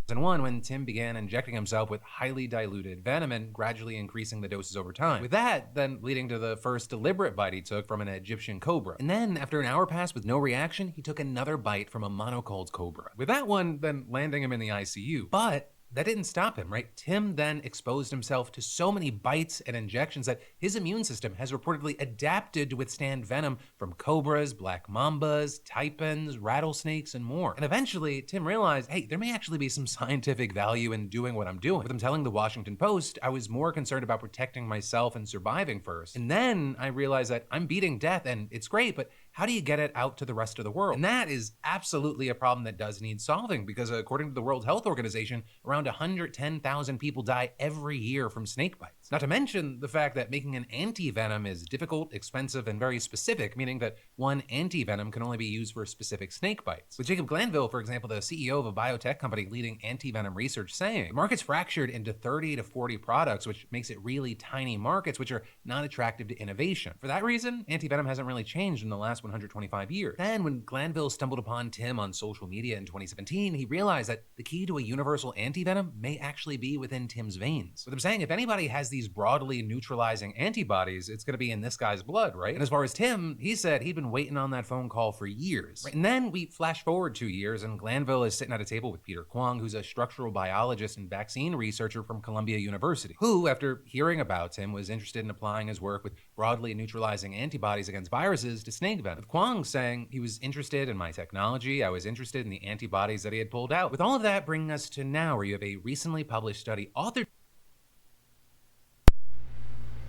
2001, when Tim began injecting himself with highly diluted venom and gradually increasing the doses over time. With that, then leading to the first deliberate bite he took from an Egyptian cobra. And then, after an hour passed with no reaction, he took another bite from a monocold cobra. With that one, then landing him in the ICU. But that didn't stop him, right? Tim then exposed himself to so many bites and injections that his immune system has reportedly adapted to withstand venom from cobras, black mambas, taipans, rattlesnakes, and more. And eventually, Tim realized, hey, there may actually be some scientific value in doing what I'm doing. With him telling the Washington Post, I was more concerned about protecting myself and surviving first. And then I realized that I'm beating death and it's great, but how do you get it out to the rest of the world? And that is absolutely a problem that does need solving because according to the World Health Organization, around 110,000 people die every year from snake bites. Not to mention the fact that making an anti-venom is difficult, expensive, and very specific, meaning that one anti-venom can only be used for specific snake bites. With Jacob Glanville, for example, the CEO of a biotech company leading anti-venom research, saying, the market's fractured into 30 to 40 products, which makes it really tiny markets, which are not attractive to innovation. For that reason, anti-venom hasn't really changed in the last 125 years. Then, when Glanville stumbled upon Tim on social media in 2017, he realized that the key to a universal anti-venom may actually be within Tim's veins. With him saying, if anybody has these broadly neutralizing antibodies, it's going to be in this guy's blood, right? And as far as Tim, he said he'd been waiting on that phone call for years. Right? And then we flash forward 2 years, and Glanville is sitting at a table with Peter Kwong, who's a structural biologist and vaccine researcher from Columbia University, who, after hearing about Tim, was interested in applying his work with broadly neutralizing antibodies against viruses to snake venom. With Kwong saying he was interested in my technology, I was interested in the antibodies that he had pulled out. With all of that bringing us to now, where you have a recently published study authored.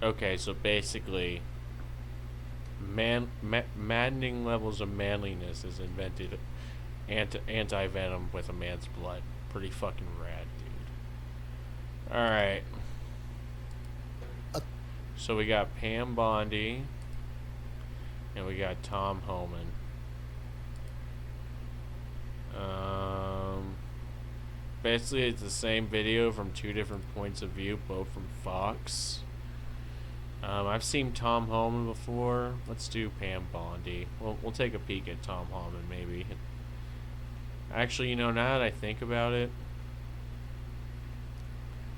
Okay, so basically, maddening levels of manliness is invented anti-venom with a man's blood. Pretty fucking rad, dude. Alright. So we got Pam Bondi, and we got Tom Homan. Basically, it's the same video from two different points of view, both from Fox. I've seen Tom Homan before. Let's do Pam Bondi. We'll take a peek at Tom Homan, maybe. Actually, you know, now that I think about it...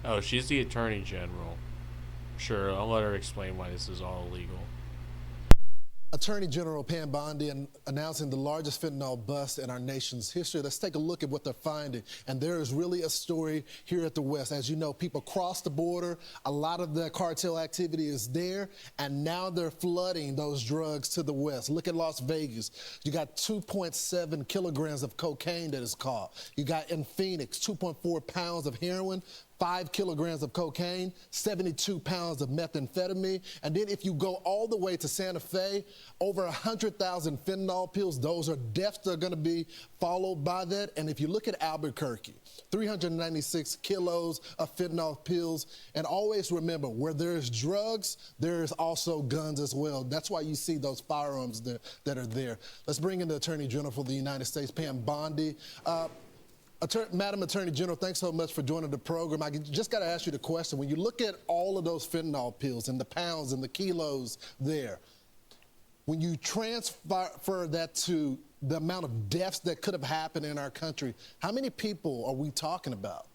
Oh, she's the Attorney General. Sure, I'll let her explain why this is all illegal. Attorney General Pam Bondi announcing the largest fentanyl bust in our nation's history. Let's take a look at what they're finding. And there is really a story here at the West. As you know, people cross the border. A lot of the cartel activity is there. And now they're flooding those drugs to the West. Look at Las Vegas. You got 2.7 kilograms of cocaine that is caught. You got in Phoenix, 2.4 pounds of heroin, 5 kilograms of cocaine, 72 pounds of methamphetamine. And then if you go all the way to Santa Fe, over 100,000 fentanyl pills. Those are deaths that are going to be followed by that. And if you look at Albuquerque, 396 kilos of fentanyl pills. And always remember, where there's drugs, there's also guns as well. That's why you see those firearms that are there. Let's bring in the Attorney General for the United States, Pam Bondi. Madam Attorney General, thanks so much for joining the program. I just got to ask you the question. When you look at all of those fentanyl pills and the pounds and the kilos there, when you transfer that to the amount of deaths that could have happened in our country, how many people are we talking about?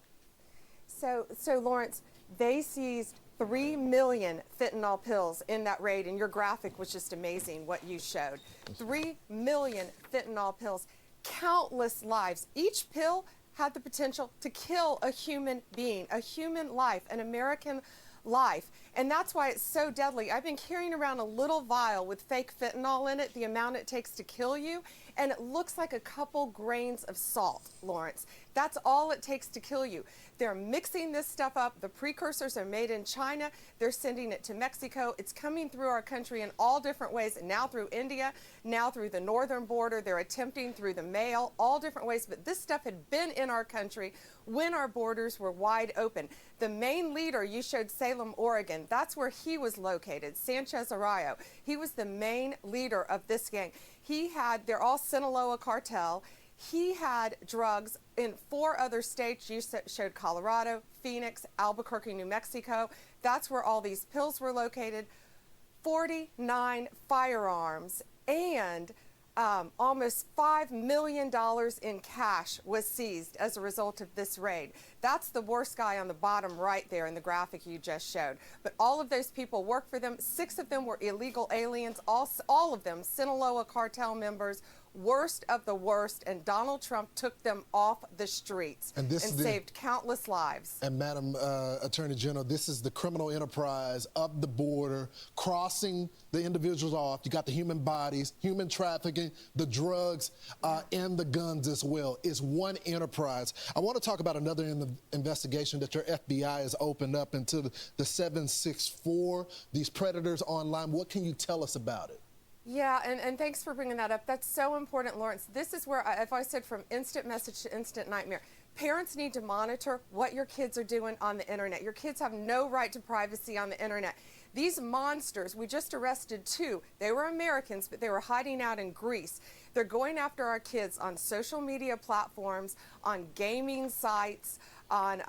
So Lawrence, they seized 3 million fentanyl pills in that raid, and your graphic was just amazing what you showed. 3 million fentanyl pills, countless lives. Each pill had the potential to kill a human being, a human life, an American life. And that's why it's so deadly. I've been carrying around a little vial with fake fentanyl in it, the amount it takes to kill you, and it looks like a couple grains of salt, Lawrence. That's all it takes to kill you. They're mixing this stuff up. The precursors are made in China. They're sending it to Mexico. It's coming through our country in all different ways, and now through India, now through the northern border. They're attempting through the mail, all different ways. But this stuff had been in our country when our borders were wide open. The main leader, you showed Salem, Oregon. That's where he was located, Sanchez Arroyo. He was the main leader of this gang. They're all Sinaloa cartel. He had drugs in 4 other states. You showed Colorado, Phoenix, Albuquerque, New Mexico. That's where all these pills were located. 49 firearms and almost $5 million in cash was seized as a result of this raid. That's the worst guy on the bottom right there in the graphic you just showed. But all of those people work for them. 6 of them were illegal aliens, all of them Sinaloa cartel members, worst of the worst, and Donald Trump took them off the streets and saved countless lives. And Madam Attorney General, this is the criminal enterprise up the border, crossing the individuals off. You got the human bodies, human trafficking, the drugs, and the guns as well. It's one enterprise. I want to talk about another investigation that your FBI has opened up into the 764, these predators online. What can you tell us about it? Yeah, and thanks for bringing that up. That's so important, Lawrence. This is where, if I said from instant message to instant nightmare, parents need to monitor what your kids are doing on the internet. Your kids have no right to privacy on the internet. These monsters, we just arrested 2. They were Americans, but they were hiding out in Greece. They're going after our kids on social media platforms, on gaming sites, on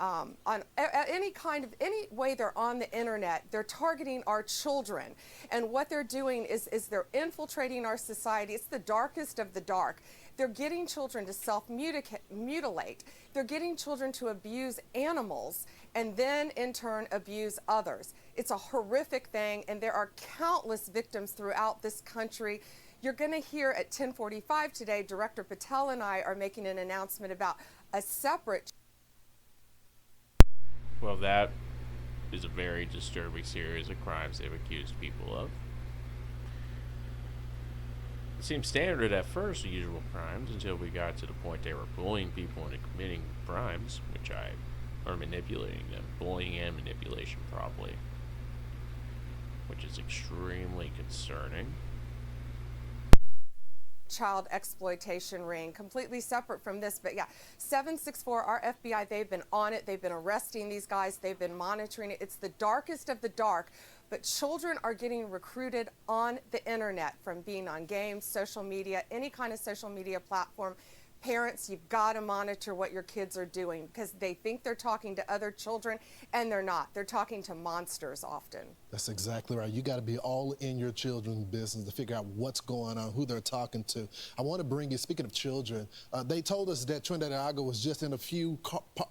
any way they're on the internet. They're targeting our children, and what they're doing is they're infiltrating our society. It's the darkest of the dark. They're getting children to self-mutilate. They're getting children to abuse animals and then in turn abuse others. It's a horrific thing, and there are countless victims throughout this country. You're going to hear at 10:45 today, Director Patel and I are making an announcement about a separate. Well, that is a very disturbing series of crimes they've accused people of. It seemed standard at first, the usual crimes, until we got to the point they were bullying people into committing crimes, or manipulating them. Bullying and manipulation, probably. Which is extremely concerning. Child exploitation ring, completely separate from this, but yeah, 764, our FBI, they've been on it. They've been arresting these guys. They've been monitoring it. It's the darkest of the dark, but children are getting recruited on the internet from being on games, social media, any kind of social media platform. Parents, you've got to monitor what your kids are doing, because they think they're talking to other children, and they're not. They're talking to monsters often. That's exactly right. You got to be all in your children's business to figure out what's going on, who they're talking to. I want to bring you, speaking of children, they told us that Trinidad and Tobago was just in a few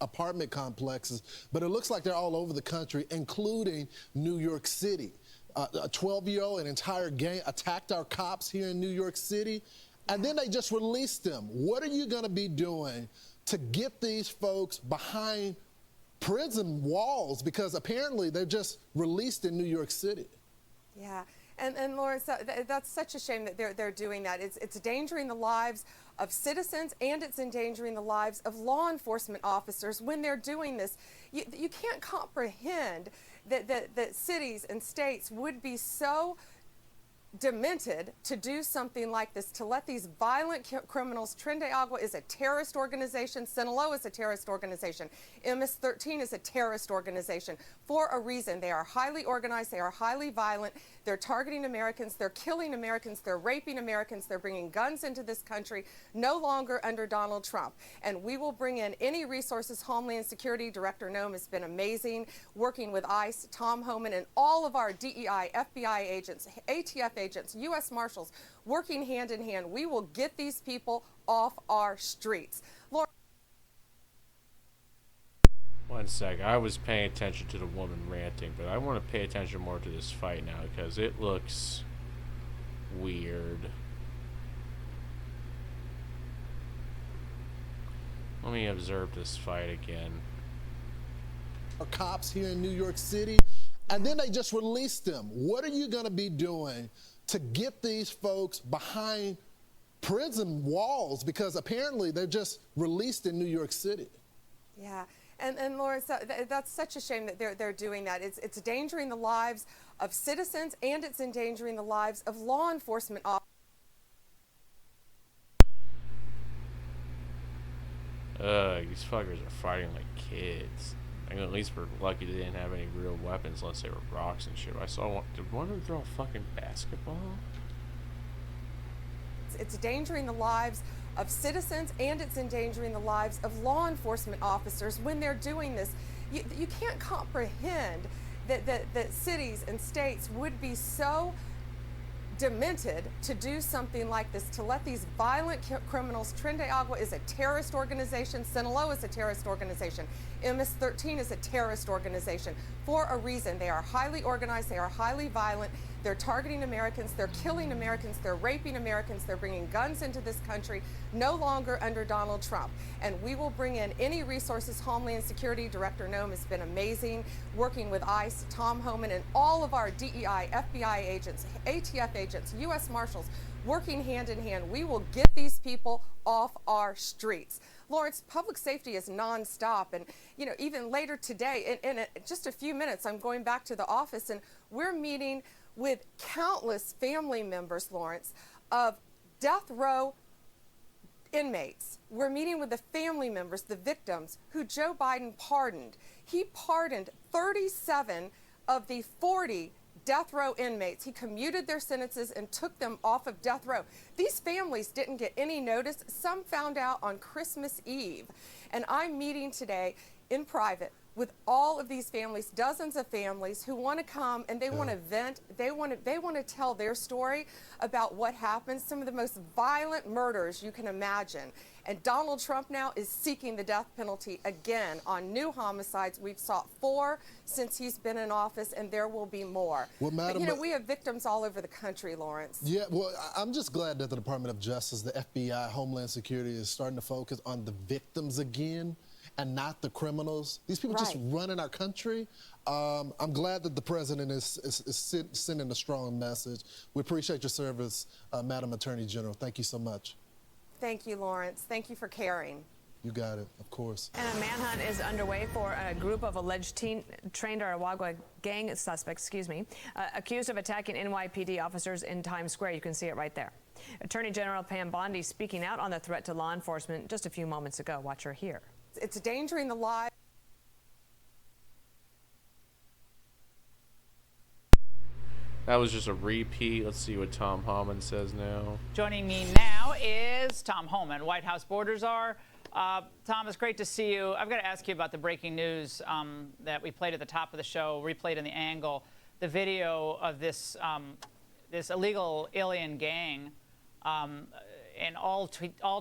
apartment complexes, but it looks like they're all over the country, including New York City. A 12-year-old, an entire gang attacked our cops here in New York City. And then they just released them. What are you going to be doing to get these folks behind prison walls? Because apparently they're just released in New York City. Yeah, And Lawrence, that's such a shame that they're doing that. It's endangering the lives of citizens, and it's endangering the lives of law enforcement officers when they're doing this. You can't comprehend that cities and states would be so demented to do something like this, to let these violent criminals. Tren de Agua is a terrorist organization. Sinaloa is a terrorist organization. MS-13 is a terrorist organization for a reason. They are highly organized. They are highly violent. They're targeting Americans. They're killing Americans. They're raping Americans. They're bringing guns into this country, no longer under Donald Trump. And we will bring in any resources. Homeland Security Director Noem has been amazing, working with ICE, Tom Homan, and all of our DEI, FBI agents, ATF agents, U.S. Marshals, working hand in hand. We will get these people off our streets. Lord. One sec. I was paying attention to the woman ranting, but I want to pay attention more to this fight now because it looks weird. Let me observe this fight again. Cops here in New York City, and then they just released them. What are you going to be doing to get these folks behind prison walls? Because apparently they're just released in New York City. Yeah. And Lawrence, that's such a shame that they're doing that. It's endangering the lives of citizens, and it's endangering the lives of law enforcement officers. These fuckers are fighting like kids. I mean, at least we're lucky they didn't have any real weapons unless they were rocks and shit. I saw one. Did one of them throw a fucking basketball? It's endangering the lives of citizens, and it's endangering the lives of law enforcement officers when they're doing this. You can't comprehend that cities and states would be so demented to do something like this, to let these violent criminals. Tren de Agua is a terrorist organization. Sinaloa is a terrorist organization. MS-13 is a terrorist organization for a reason. They are highly organized. They are highly violent. They're targeting Americans. They're killing Americans. They're raping Americans. They're bringing guns into this country, no longer under Donald Trump. And we will bring in any resources. Homeland Security Director Noem has been amazing, working with ICE, Tom Homan, and all of our DEI, FBI agents, ATF agents, U.S. Marshals, working hand in hand. We will get these people off our streets. Lawrence, public safety is nonstop. And, even later today, in just a few minutes, I'm going back to the office, and we're meeting with countless family members, Lawrence, of death row inmates. We're meeting with the family members, the victims, who Joe Biden pardoned. He pardoned 37 of the 40 death row inmates. He commuted their sentences and took them off of death row. These families didn't get any notice. Some found out on Christmas Eve. And I'm meeting today in private with all of these families, dozens of families who want to come and they want to vent. They want to tell their story about what happened, some of the most violent murders you can imagine. And Donald Trump now is seeking the death penalty again on new homicides. We've sought 4 since he's been in office, and there will be more. Well, Madam, but, we have victims all over the country, Lawrence. Yeah, well, I'm just glad that the Department of Justice, the FBI, Homeland Security is starting to focus on the victims again and not the criminals. These people just running our country. I'm glad that the president is sending a strong message. We appreciate your service, Madam Attorney General. Thank you so much. Thank you, Lawrence. Thank you for caring. You got it, of course. And a manhunt is underway for a group of alleged Tren de Agua gang suspects, accused of attacking NYPD officers in Times Square. You can see it right there. Attorney General Pam Bondi speaking out on the threat to law enforcement just a few moments ago. Watch her here. It's endangering the lives. That was just a repeat. Let's see what Tom Homan says now. Joining me now is Tom Homan. White House borders are. Tom, it's great to see you. I've got to ask you about the breaking news that we played at the top of the show, replayed in the angle, the video of this this illegal alien gang and all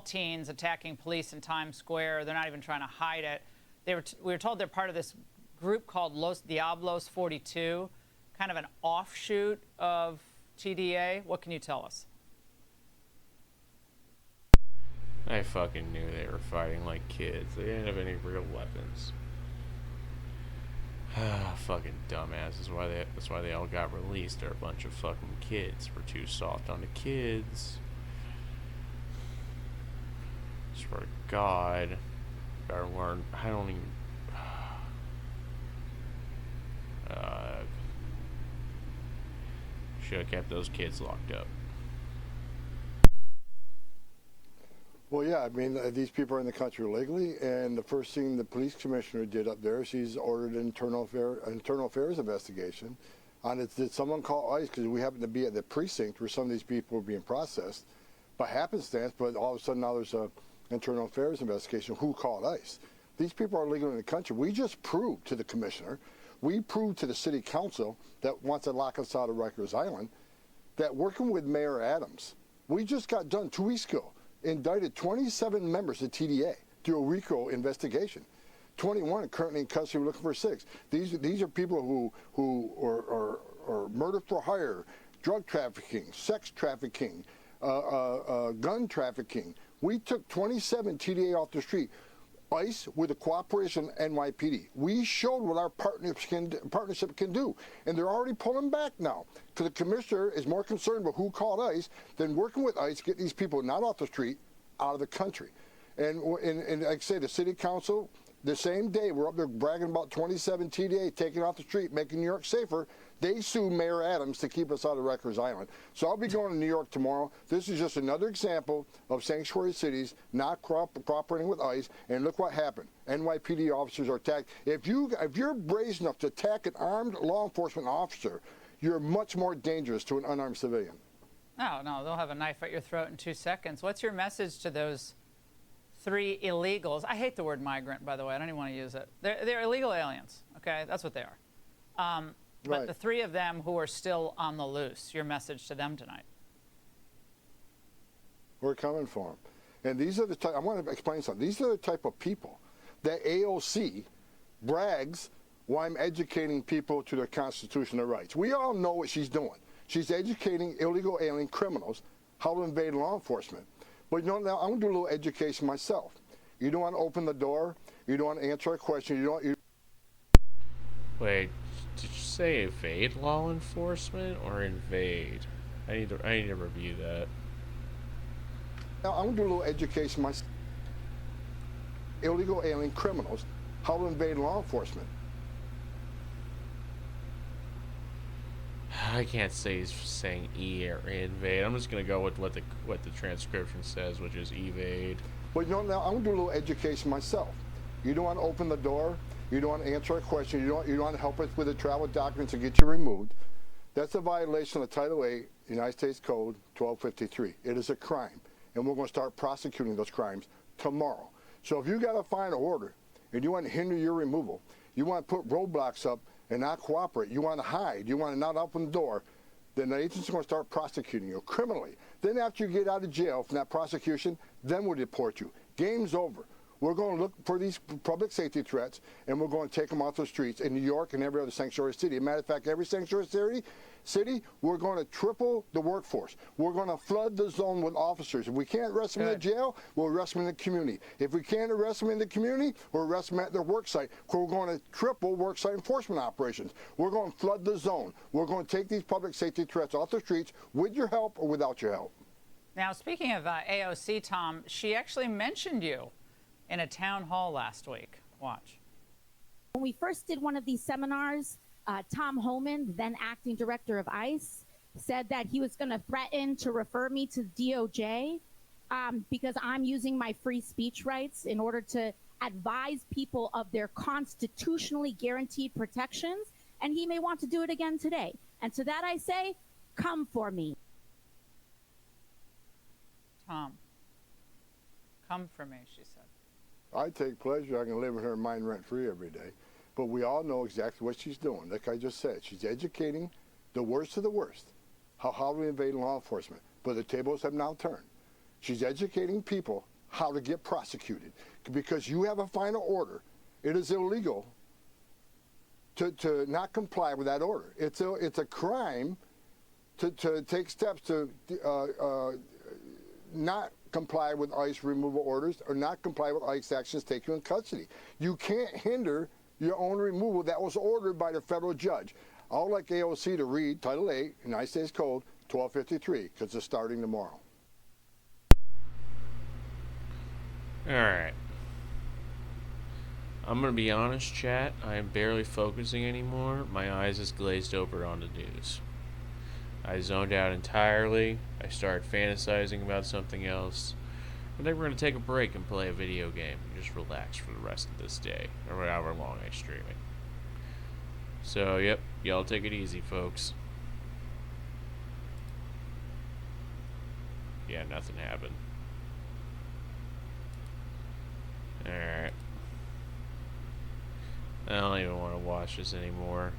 teens attacking police in Times Square. They're not even trying to hide it. We were told they're part of this group called Los Diablos 42, kind of an offshoot of TDA. What can you tell us? I fucking knew they were fighting like kids. They didn't have any real weapons. Fucking dumbasses. That's why they all got released. They're a bunch of fucking kids. We're too soft on the kids. Swear to God. Better learn. I don't even. Should have kept those kids locked up. Well, yeah, I mean, these people are in the country illegally, and the first thing the police commissioner did up there is he's ordered an internal affairs investigation on it. Did someone call ICE? Because we happen to be at the precinct where some of these people were being processed by happenstance, but all of a sudden now there's a internal affairs investigation. Who called ICE? These people are illegal in the country. We just proved to the commissioner, we proved to the city council that wants to lock us out of Rikers Island, that working with Mayor Adams, we just got done 2 weeks ago, indicted 27 members of TDA through a RICO investigation. 21 are currently in custody, we're looking for 6. These are people who are murder for hire, drug trafficking, sex trafficking, gun trafficking. We took 27 TDA off the street. ICE, with the cooperation of NYPD, we showed what our partnership can do, and they're already pulling back now because the commissioner is more concerned with who called ICE than working with ICE to get these people not off the street, out of the country. And like I say, the city council, the same day we're up there bragging about 27 TDA taking off the street, making New York safer, they sued Mayor Adams to keep us out of Rikers Island. So I'll be going to New York tomorrow. This is just another example of sanctuary cities not cooperating with ICE, and look what happened. NYPD officers are attacked. If you're brazen enough to attack an armed law enforcement officer, you're much more dangerous to an unarmed civilian. No, they'll have a knife at your throat in 2 seconds. What's your message to those 3 illegals? I hate the word migrant, by the way. I don't even want to use it. They're illegal aliens, okay? That's what they are. But Right. the 3 of them who are still on the loose, your message to them tonight? We're coming for them. And these are the type, I want to explain something. These are the type of people that AOC brags why I'm educating people to their constitutional rights. We all know what she's doing. She's educating illegal alien criminals how to invade law enforcement. But you know, now I'm going to do a little education myself. You don't want to open the door. You don't want to answer a question. Wait, did you say evade law enforcement or invade? I need to review that. Now I'm going to do a little education myself. Illegal alien criminals how to invade law enforcement. I can't say he's saying E or invade. I'm just gonna go with what the transcription says, which is evade. Well, you know, now I'm gonna do a little education myself. You don't want to open the door. You don't want to answer a question. You don't want to help us with the travel documents and get you removed. That's a violation of Title 8, United States Code 1253. It is a crime, and we're going to start prosecuting those crimes tomorrow. So if you got a final order and you want to hinder your removal, you want to put roadblocks up and not cooperate, you want to hide, you want to not open the door, then the agency's going to start prosecuting you criminally. Then after you get out of jail from that prosecution, then we'll deport you. Game's over. We're going to look for these public safety threats, and we're going to take them off the streets in New York and every other sanctuary city. As a matter of fact, every sanctuary city, we're going to triple the workforce. We're going to flood the zone with officers. If we can't arrest them in the jail, we'll arrest them in the community. If we can't arrest them in the community, we'll arrest them at their work site. We're going to triple work site enforcement operations. We're going to flood the zone. We're going to take these public safety threats off the streets with your help or without your help. Now, speaking of AOC, Tom, she actually mentioned you in a town hall last week. Watch. When we first did one of these seminars, Tom Homan, then acting director of ICE, said that he was going to threaten to refer me to DOJ because I'm using my free speech rights in order to advise people of their constitutionally guaranteed protections, and he may want to do it again today. And to that I say, come for me. Tom, come for me, she said. I take pleasure. I can live with her mind rent-free every day. But we all know exactly what she's doing. Like I just said, she's educating the worst of the worst how to invade law enforcement. But the tables have now turned. She's educating people how to get prosecuted. Because you have a final order, it is illegal to not comply with that order. It's a crime to take steps to not comply with ICE removal orders or not comply with ICE actions taken in custody. You can't hinder your own removal that was ordered by the federal judge. I would like AOC to read Title 8, United States Code 1253, because it's starting tomorrow. Alright. I'm gonna be honest, chat. I am barely focusing anymore. My eyes just glazed over on the news. I zoned out entirely. I started fantasizing about something else. But then we're gonna take a break and play a video game and just relax for the rest of this day, or however long I'm streaming. So, yep, y'all take it easy, folks. Yeah, nothing happened. Alright. I don't even want to watch this anymore.